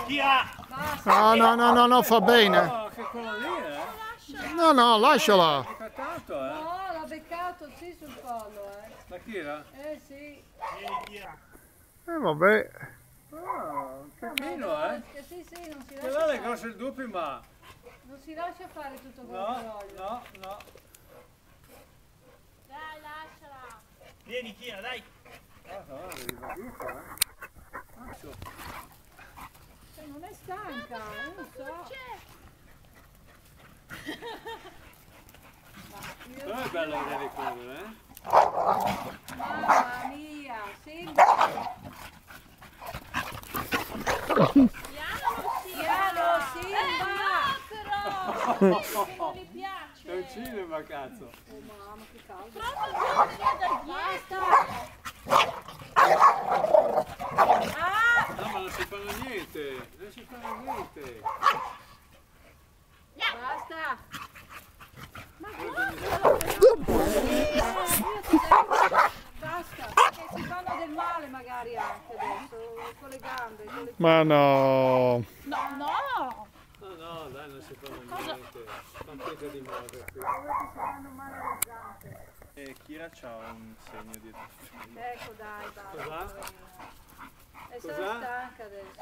Chi ha? No, no, no, no, no, fa bene. No, che quello lì, No, no, lasciala. Mica tanto, No, l'ha beccato sì sul collo, La Kira? sì. Vieni, Kira. Vabbè. Ah, un pepino, Sì, sì, non si Che lascia là è fare. grosso il doppio, ma... Non si lascia fare tutto quello No, che voglio. no, no. Dai, lasciala. Vieni, Kira, dai. Ah, no, devi ribadito, Cioè, non è stanca, non so. Però è bello vedere correre, Mamma mia, senti. Piano, Simba! No, però! Non gli piace! È un cinema, cazzo! Oh mamma, che caldo. Proprio via da Basta! No, ma non si fanno niente! Non si fanno niente! Basta! Basta, perché si fanno del male magari anche adesso, con le gambe, con le... Ma no. No, no! No, no, dai, non si fanno niente! Fanno di muoversi! si fanno male alle zampe. E Kira c'ha un segno dietro. Ecco dai, basta. Cos'ha? È Cos'ha? stanca adesso.